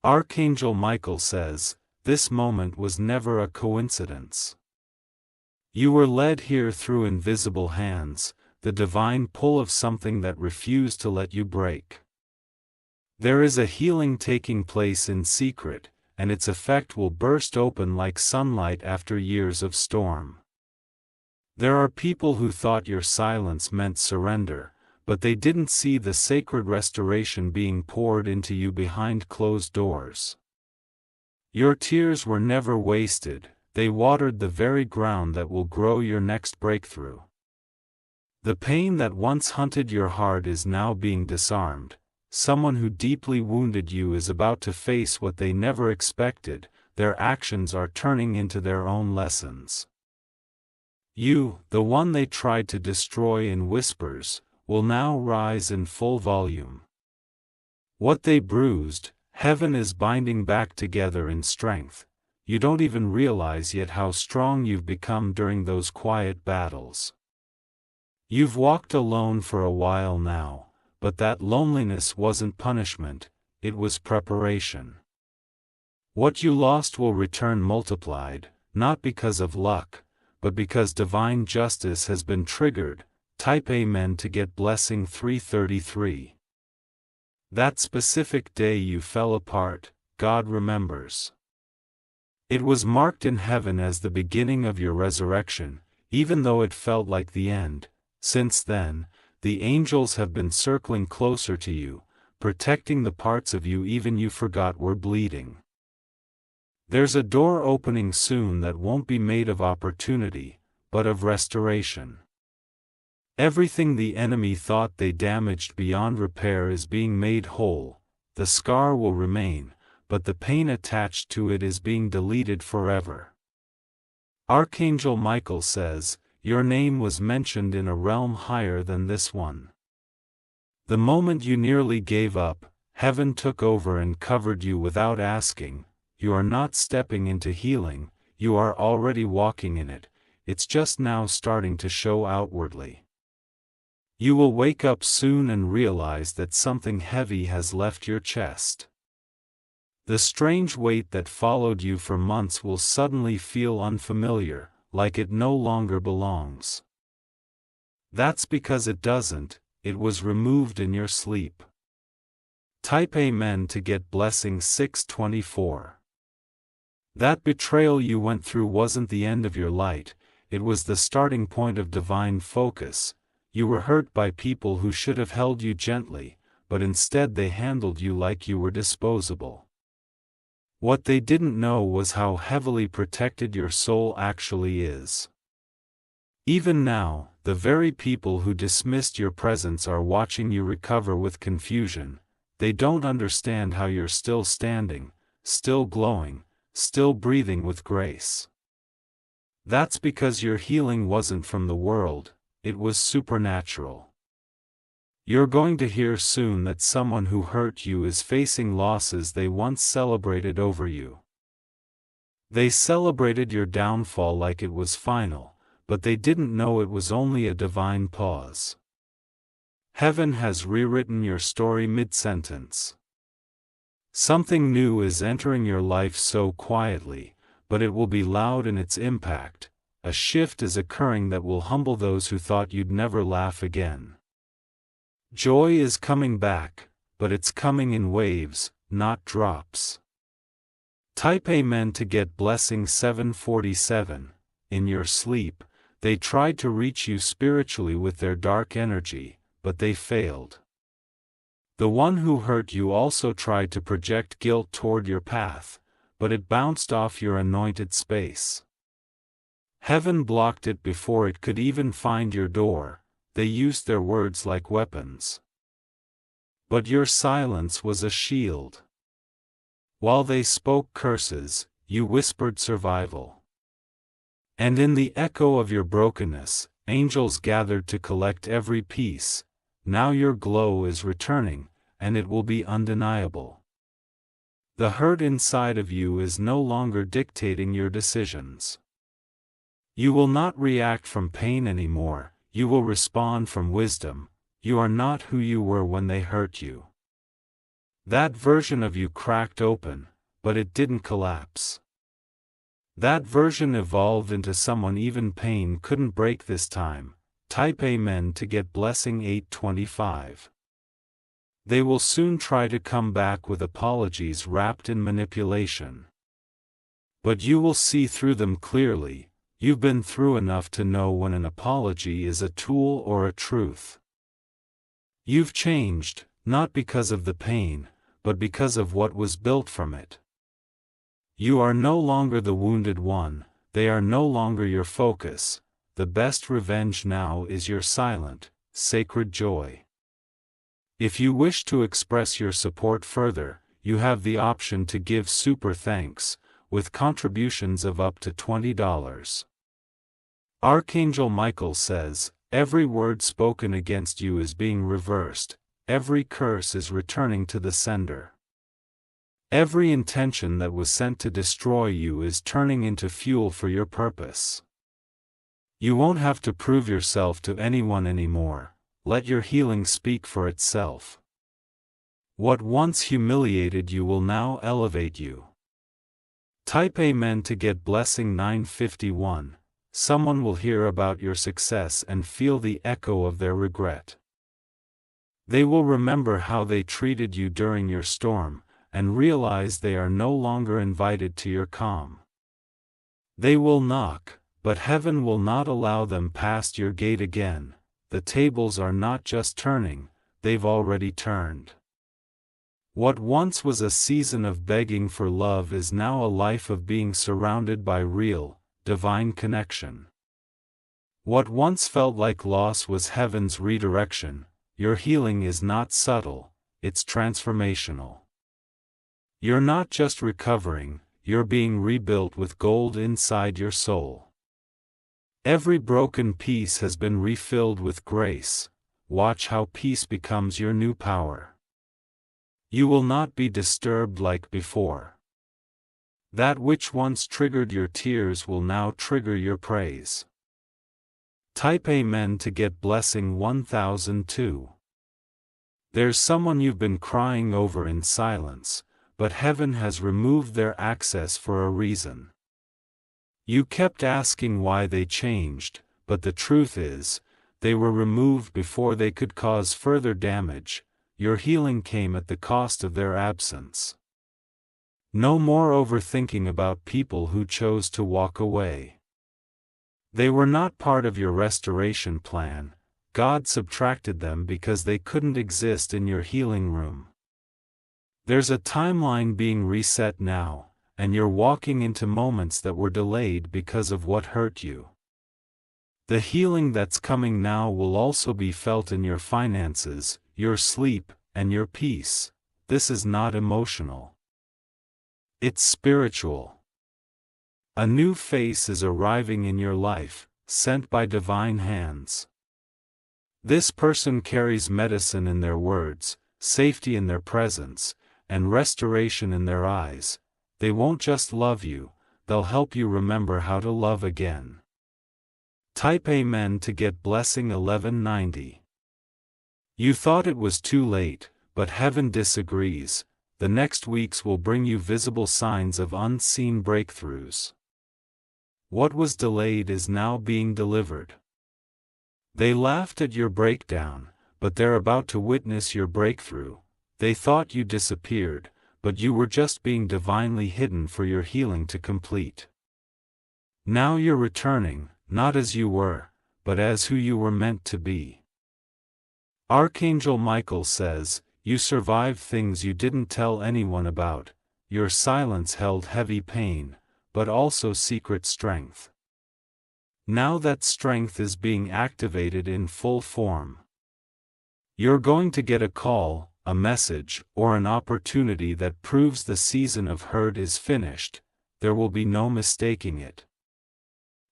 Archangel Michael says, this moment was never a coincidence. You were led here through invisible hands, the divine pull of something that refused to let you break. There is a healing taking place in secret, and its effect will burst open like sunlight after years of storm. There are people who thought your silence meant surrender, but they didn't see the sacred restoration being poured into you behind closed doors. Your tears were never wasted, they watered the very ground that will grow your next breakthrough. The pain that once hunted your heart is now being disarmed. Someone who deeply wounded you is about to face what they never expected. Their actions are turning into their own lessons. You, the one they tried to destroy in whispers, will now rise in full volume. What they bruised, heaven is binding back together in strength. You don't even realize yet how strong you've become during those quiet battles. You've walked alone for a while now, but that loneliness wasn't punishment, it was preparation. What you lost will return multiplied, not because of luck, but because divine justice has been triggered. Type Amen to get blessing 333. That specific day you fell apart, God remembers. It was marked in heaven as the beginning of your resurrection, even though it felt like the end. Since then, the angels have been circling closer to you, protecting the parts of you even you forgot were bleeding. There's a door opening soon that won't be made of opportunity, but of restoration. Everything the enemy thought they damaged beyond repair is being made whole. The scar will remain, but the pain attached to it is being deleted forever. Archangel Michael says, your name was mentioned in a realm higher than this one. The moment you nearly gave up, heaven took over and covered you without asking. You are not stepping into healing, you are already walking in it, it's just now starting to show outwardly. You will wake up soon and realize that something heavy has left your chest. The strange weight that followed you for months will suddenly feel unfamiliar, like it no longer belongs. That's because it doesn't, it was removed in your sleep. Type Amen to get blessing 624. That betrayal you went through wasn't the end of your light, it was the starting point of divine focus. You were hurt by people who should have held you gently, but instead they handled you like you were disposable. What they didn't know was how heavily protected your soul actually is. Even now, the very people who dismissed your presence are watching you recover with confusion. They don't understand how you're still standing, still glowing, still breathing with grace. That's because your healing wasn't from the world, it was supernatural. You're going to hear soon that someone who hurt you is facing losses they once celebrated over you. They celebrated your downfall like it was final, but they didn't know it was only a divine pause. Heaven has rewritten your story mid-sentence. Something new is entering your life so quietly, but it will be loud in its impact. A shift is occurring that will humble those who thought you'd never laugh again. Joy is coming back, but it's coming in waves, not drops. Type Amen to get blessing 747. In your sleep, they tried to reach you spiritually with their dark energy, but they failed. The one who hurt you also tried to project guilt toward your path, but it bounced off your anointed space. Heaven blocked it before it could even find your door. They used their words like weapons. But your silence was a shield. While they spoke curses, you whispered survival. And in the echo of your brokenness, angels gathered to collect every piece. Now your glow is returning, and it will be undeniable. The hurt inside of you is no longer dictating your decisions. You will not react from pain anymore. You will respond from wisdom. You are not who you were when they hurt you. That version of you cracked open, but it didn't collapse. That version evolved into someone even pain couldn't break this time. Type Amen to get blessing 825. They will soon try to come back with apologies wrapped in manipulation. But you will see through them clearly. You've been through enough to know when an apology is a tool or a truth. You've changed, not because of the pain, but because of what was built from it. You are no longer the wounded one, they are no longer your focus. The best revenge now is your silent, sacred joy. If you wish to express your support further, you have the option to give super thanks, with contributions of up to $20. Archangel Michael says, every word spoken against you is being reversed, every curse is returning to the sender. Every intention that was sent to destroy you is turning into fuel for your purpose. You won't have to prove yourself to anyone anymore, let your healing speak for itself. What once humiliated you will now elevate you. Type Amen to get blessing 951. Someone will hear about your success and feel the echo of their regret. They will remember how they treated you during your storm, and realize they are no longer invited to your calm. They will knock, but heaven will not allow them past your gate again. The tables are not just turning, they've already turned. What once was a season of begging for love is now a life of being surrounded by real, divine connection. What once felt like loss was heaven's redirection. Your healing is not subtle, it's transformational. You're not just recovering, you're being rebuilt with gold inside your soul. Every broken piece has been refilled with grace. Watch how peace becomes your new power. You will not be disturbed like before. That which once triggered your tears will now trigger your praise. Type Amen to get blessing 1002. There's someone you've been crying over in silence, but heaven has removed their access for a reason. You kept asking why they changed, but the truth is, they were removed before they could cause further damage. Your healing came at the cost of their absence. No more overthinking about people who chose to walk away. They were not part of your restoration plan. God subtracted them because they couldn't exist in your healing room. There's a timeline being reset now, and you're walking into moments that were delayed because of what hurt you. The healing that's coming now will also be felt in your finances, your sleep, and your peace. This is not emotional. It's spiritual. A new face is arriving in your life, sent by divine hands. This person carries medicine in their words, safety in their presence, and restoration in their eyes. They won't just love you, they'll help you remember how to love again. Type Amen to get blessing 1190. You thought it was too late, but heaven disagrees. The next weeks will bring you visible signs of unseen breakthroughs. What was delayed is now being delivered. They laughed at your breakdown, but they're about to witness your breakthrough. They thought you disappeared, but you were just being divinely hidden for your healing to complete. Now you're returning, not as you were, but as who you were meant to be. Archangel Michael says, you survived things you didn't tell anyone about. Your silence held heavy pain, but also secret strength. Now that strength is being activated in full form. You're going to get a call, a message, or an opportunity that proves the season of hurt is finished. There will be no mistaking it.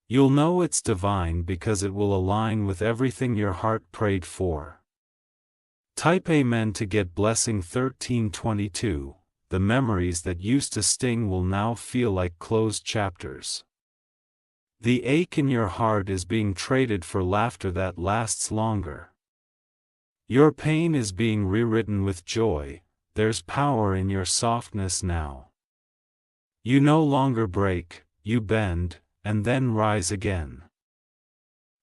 You'll know it's divine because it will align with everything your heart prayed for. Type Amen to get blessing 1322. The memories that used to sting will now feel like closed chapters. The ache in your heart is being traded for laughter that lasts longer. Your pain is being rewritten with joy. there's power in your softness now. You no longer break, you bend, and then rise again.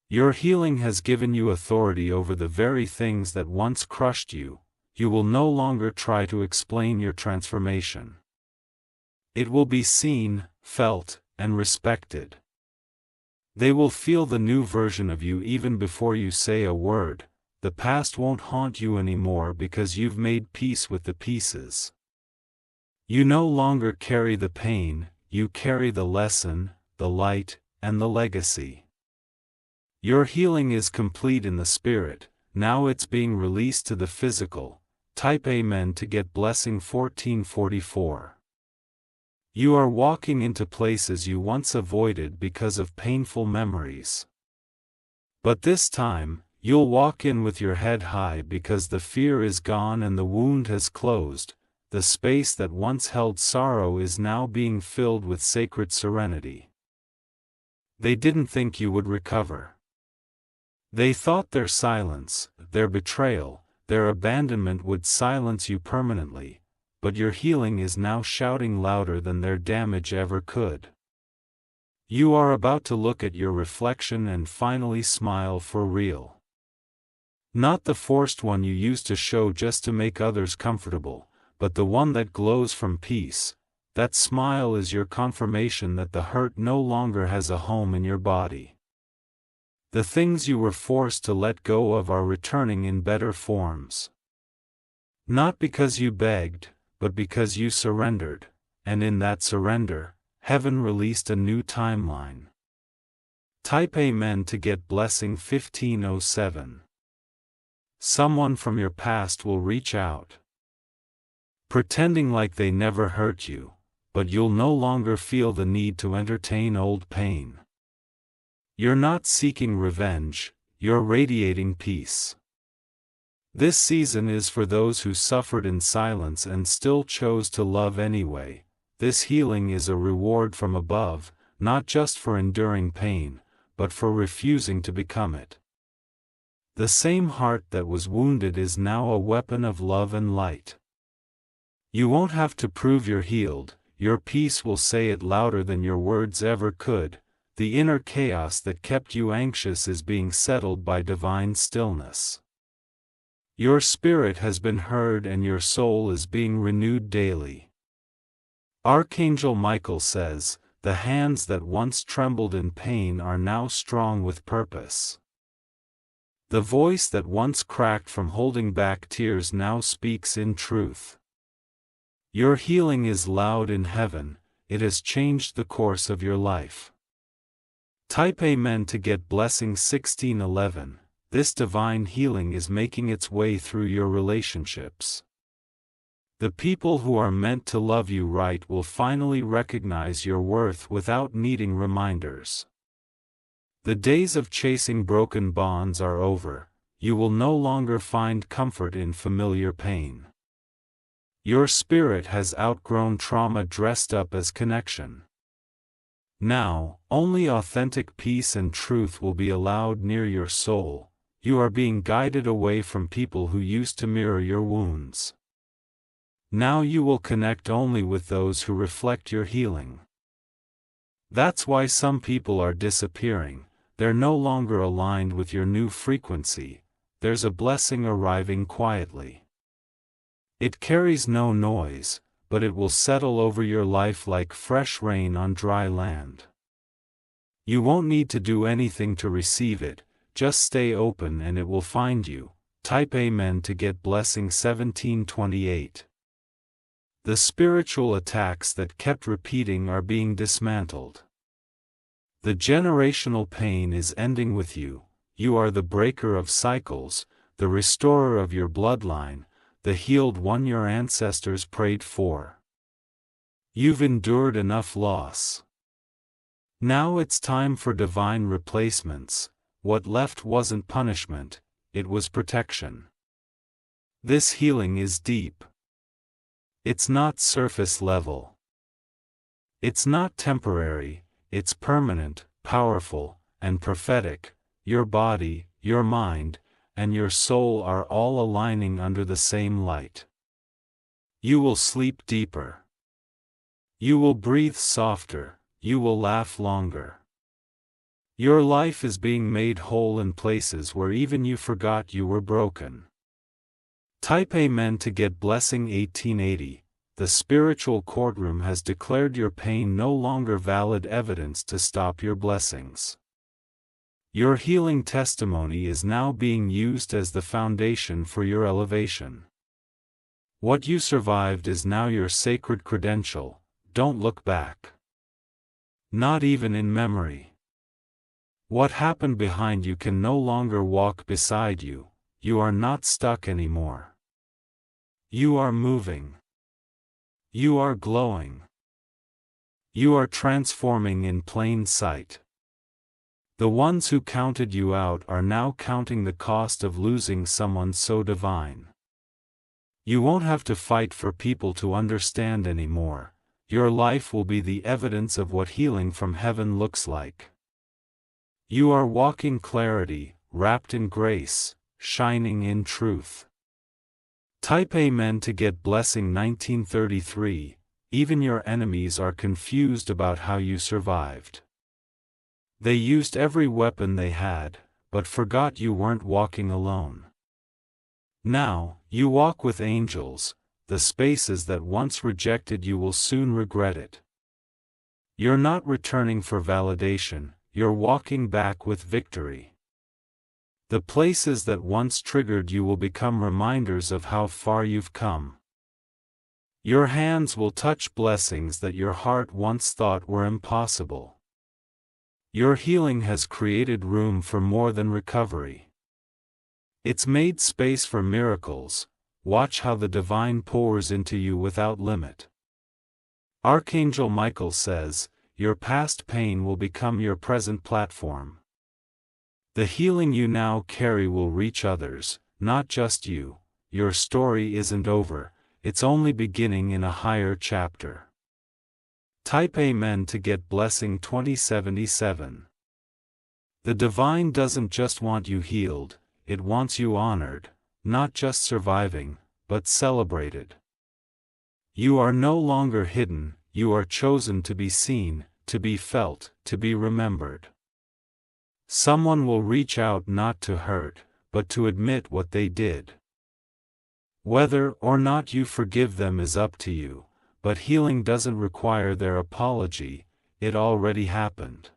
Your healing has given you authority over the very things that once crushed you. You will no longer try to explain your transformation. It will be seen, felt, and respected. They will feel the new version of you even before you say a word. The past won't haunt you anymore because you've made peace with the pieces. You no longer carry the pain, you carry the lesson, the light, and the legacy. Your healing is complete in the spirit, now it's being released to the physical. Type Amen to get blessing 1444. You are walking into places you once avoided because of painful memories. But this time, you'll walk in with your head high because the fear is gone and the wound has closed. The space that once held sorrow is now being filled with sacred serenity. They didn't think you would recover. They thought their silence, their betrayal, their abandonment would silence you permanently, but your healing is now shouting louder than their damage ever could. You are about to look at your reflection and finally smile for real. Not the forced one you used to show just to make others comfortable, but the one that glows from peace. That smile is your confirmation that the hurt no longer has a home in your body. The things you were forced to let go of are returning in better forms. Not because you begged, but because you surrendered, and in that surrender, heaven released a new timeline. Type Amen to get blessing 1507. Someone from your past will reach out, pretending like they never hurt you, but you'll no longer feel the need to entertain old pain. You're not seeking revenge, you're radiating peace. This season is for those who suffered in silence and still chose to love anyway. This healing is a reward from above, not just for enduring pain, but for refusing to become it. The same heart that was wounded is now a weapon of love and light. You won't have to prove you're healed, your peace will say it louder than your words ever could. The inner chaos that kept you anxious is being settled by divine stillness. Your spirit has been heard and your soul is being renewed daily. Archangel Michael says, the hands that once trembled in pain are now strong with purpose. The voice that once cracked from holding back tears now speaks in truth. Your healing is loud in heaven, it has changed the course of your life. Type Amen to get blessing 1611. This divine healing is making its way through your relationships. The people who are meant to love you right will finally recognize your worth without needing reminders. The days of chasing broken bonds are over, you will no longer find comfort in familiar pain. Your spirit has outgrown trauma dressed up as connection. Now, only authentic peace and truth will be allowed near your soul. You are being guided away from people who used to mirror your wounds. Now you will connect only with those who reflect your healing. That's why some people are disappearing, they're no longer aligned with your new frequency. There's a blessing arriving quietly. It carries no noise, but it will settle over your life like fresh rain on dry land. You won't need to do anything to receive it, just stay open and it will find you. Type Amen to get blessing 1728. The spiritual attacks that kept repeating are being dismantled. The generational pain is ending with you. You are the breaker of cycles, the restorer of your bloodline, the healed one your ancestors prayed for. You've endured enough loss. Now it's time for divine replacements. What left wasn't punishment, it was protection. This healing is deep. It's not surface level. It's not temporary, it's permanent, powerful, and prophetic. Your body, your mind, and your soul are all aligning under the same light. You will sleep deeper. You will breathe softer, you will laugh longer. Your life is being made whole in places where even you forgot you were broken. Type Amen to get blessing 1880. The spiritual courtroom has declared your pain no longer valid evidence to stop your blessings. Your healing testimony is now being used as the foundation for your elevation. What you survived is now your sacred credential. Don't look back. Not even in memory. What happened behind you can no longer walk beside you. You are not stuck anymore. You are moving. You are glowing. You are transforming in plain sight. The ones who counted you out are now counting the cost of losing someone so divine. You won't have to fight for people to understand anymore. Your life will be the evidence of what healing from heaven looks like. You are walking clarity, wrapped in grace, shining in truth. Type Amen to get blessing 1933. Even your enemies are confused about how you survived. They used every weapon they had, but forgot you weren't walking alone. Now, you walk with angels. The spaces that once rejected you will soon regret it. You're not returning for validation, you're walking back with victory. The places that once triggered you will become reminders of how far you've come. Your hands will touch blessings that your heart once thought were impossible. Your healing has created room for more than recovery. It's made space for miracles. Watch how the divine pours into you without limit. Archangel Michael says, your past pain will become your present platform. The healing you now carry will reach others, not just you. Your story isn't over, it's only beginning in a higher chapter. Type Amen to get blessing 2077. The divine doesn't just want you healed, it wants you honored, not just surviving, but celebrated. You are no longer hidden, you are chosen to be seen, to be felt, to be remembered. Someone will reach out not to hurt, but to admit what they did. Whether or not you forgive them is up to you, but healing doesn't require their apology, it already happened.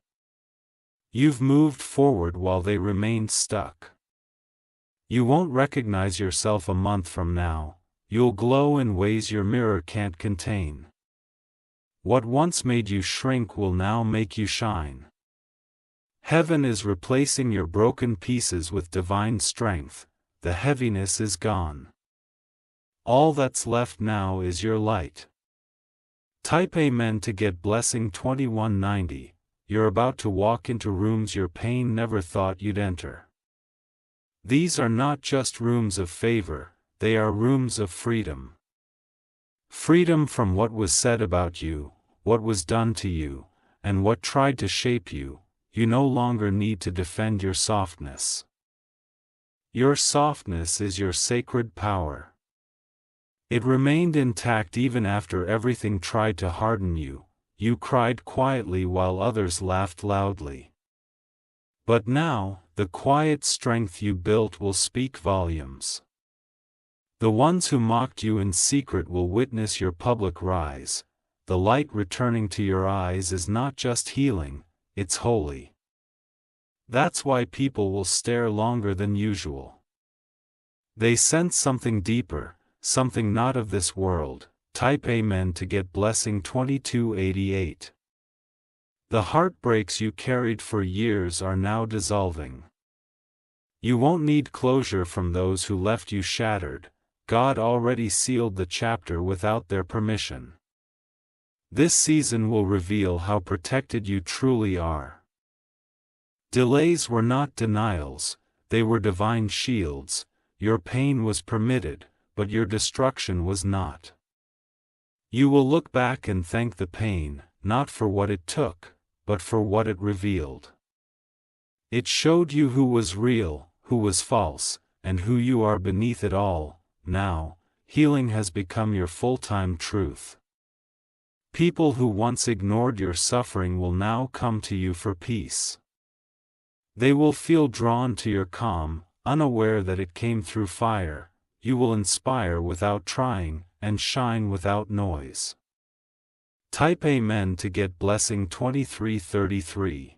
You've moved forward while they remained stuck. You won't recognize yourself a month from now, you'll glow in ways your mirror can't contain. What once made you shrink will now make you shine. Heaven is replacing your broken pieces with divine strength, the heaviness is gone. All that's left now is your light. Type Amen to get blessing 2190. You're about to walk into rooms your pain never thought you'd enter. These are not just rooms of favor, they are rooms of freedom. Freedom from what was said about you, what was done to you, and what tried to shape you. You no longer need to defend your softness. Your softness is your sacred power. It remained intact even after everything tried to harden you. You cried quietly while others laughed loudly. But now, the quiet strength you built will speak volumes. The ones who mocked you in secret will witness your public rise. The light returning to your eyes is not just healing, it's holy. That's why people will stare longer than usual. They sense something deeper, something not of this world. Type Amen to get blessing 2288. The heartbreaks you carried for years are now dissolving. You won't need closure from those who left you shattered. God already sealed the chapter without their permission. This season will reveal how protected you truly are. Delays were not denials, they were divine shields. Your pain was permitted, but your destruction was not. You will look back and thank the pain, not for what it took, but for what it revealed. It showed you who was real, who was false, and who you are beneath it all. Now, healing has become your full-time truth. People who once ignored your suffering will now come to you for peace. They will feel drawn to your calm, unaware that it came through fire. You will inspire without trying, and shine without noise. Type Amen to get blessing 2333.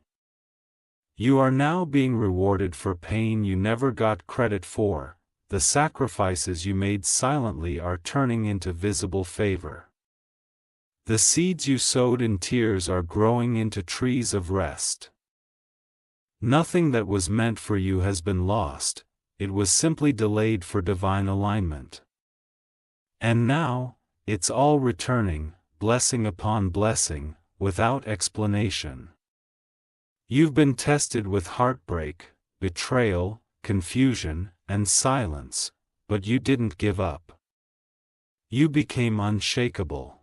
You are now being rewarded for pain you never got credit for. The sacrifices you made silently are turning into visible favor. The seeds you sowed in tears are growing into trees of rest. Nothing that was meant for you has been lost, it was simply delayed for divine alignment. And now, it's all returning, blessing upon blessing, without explanation. You've been tested with heartbreak, betrayal, confusion, and silence, but you didn't give up. You became unshakable.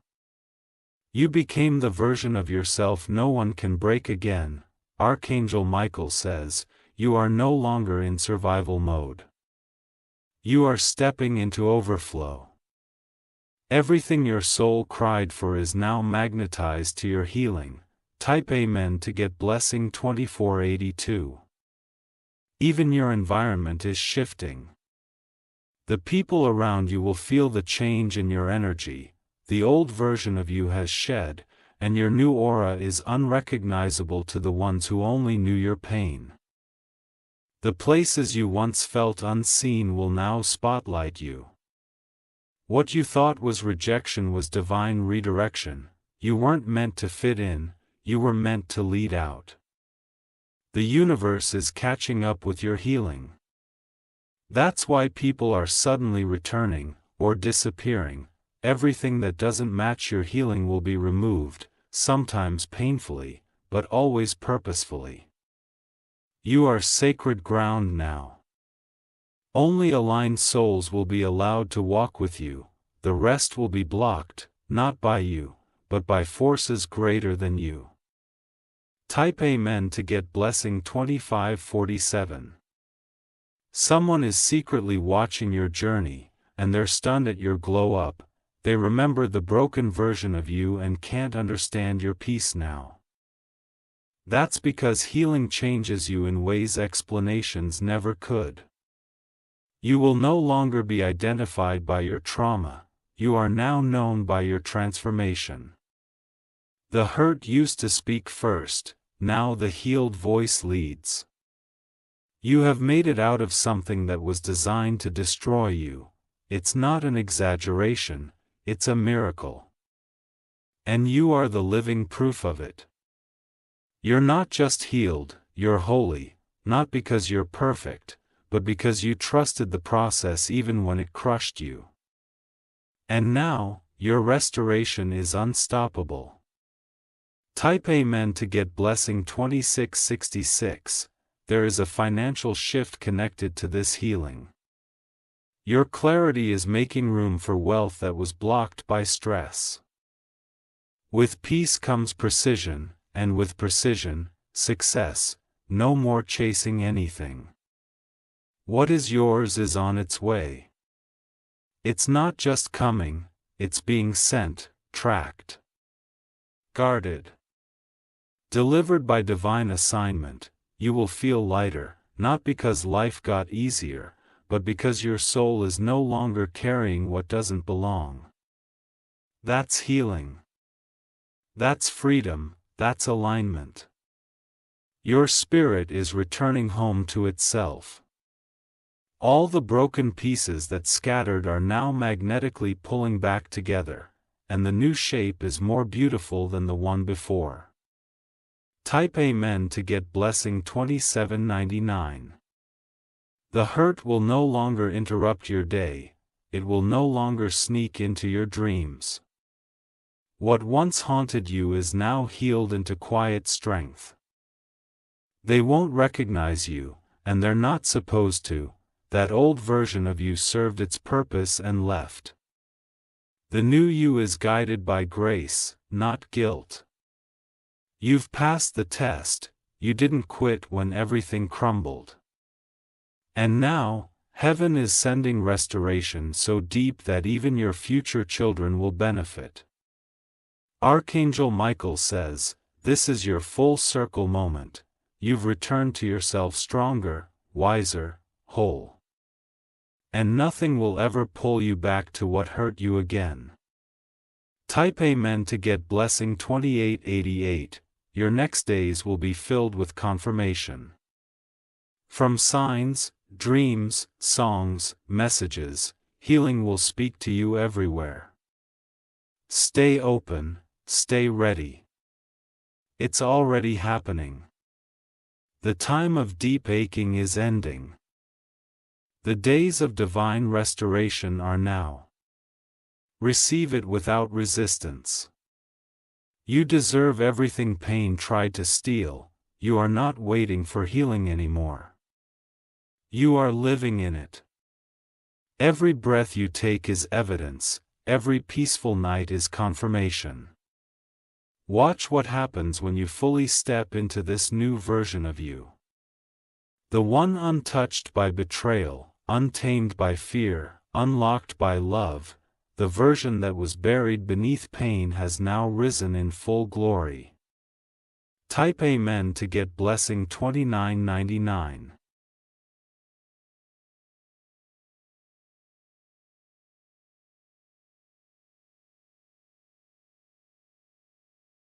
You became the version of yourself no one can break again. Archangel Michael says, you are no longer in survival mode. You are stepping into overflow. Everything your soul cried for is now magnetized to your healing. Type Amen to get blessing 2482. Even your environment is shifting. The people around you will feel the change in your energy. The old version of you has shed, and your new aura is unrecognizable to the ones who only knew your pain. The places you once felt unseen will now spotlight you. What you thought was rejection was divine redirection. You weren't meant to fit in, you were meant to lead out. The universe is catching up with your healing. That's why people are suddenly returning, or disappearing. Everything that doesn't match your healing will be removed, sometimes painfully, but always purposefully. You are sacred ground now. Only aligned souls will be allowed to walk with you. The rest will be blocked, not by you, but by forces greater than you. Type Amen to get blessing 2547. Someone is secretly watching your journey, and they're stunned at your glow up. They remember the broken version of you and can't understand your peace now. That's because healing changes you in ways explanations never could. You will no longer be identified by your trauma, you are now known by your transformation. The hurt used to speak first, now the healed voice leads. You have made it out of something that was designed to destroy you. It's not an exaggeration, it's a miracle. And you are the living proof of it. You're not just healed, you're holy, not because you're perfect, but because you trusted the process even when it crushed you. And now, your restoration is unstoppable. Type Amen to get blessing 2666. There is a financial shift connected to this healing. Your clarity is making room for wealth that was blocked by stress. With peace comes precision, and with precision, success. No more chasing anything. What is yours is on its way. It's not just coming, it's being sent, tracked, guarded. Delivered by divine assignment, you will feel lighter, not because life got easier, but because your soul is no longer carrying what doesn't belong. That's healing. That's freedom, that's alignment. Your spirit is returning home to itself. All the broken pieces that scattered are now magnetically pulling back together, and the new shape is more beautiful than the one before. Type Amen to get blessing 2799. The hurt will no longer interrupt your day, it will no longer sneak into your dreams. What once haunted you is now healed into quiet strength. They won't recognize you, and they're not supposed to. That old version of you served its purpose and left. The new you is guided by grace, not guilt. You've passed the test, you didn't quit when everything crumbled. And now, Heaven is sending restoration so deep that even your future children will benefit. Archangel Michael says, this is your full circle moment. You've returned to yourself stronger, wiser, whole. And nothing will ever pull you back to what hurt you again. Type Amen to get blessing 2888. Your next days will be filled with confirmation. From signs, dreams, songs, messages, healing will speak to you everywhere. Stay open, stay ready. It's already happening. The time of deep aching is ending. The days of divine restoration are now. Receive it without resistance. You deserve everything pain tried to steal. You are not waiting for healing anymore. You are living in it. Every breath you take is evidence, every peaceful night is confirmation. Watch what happens when you fully step into this new version of you. The one untouched by betrayal, untamed by fear, unlocked by love, the version that was buried beneath pain has now risen in full glory. Type Amen to get blessing 2999.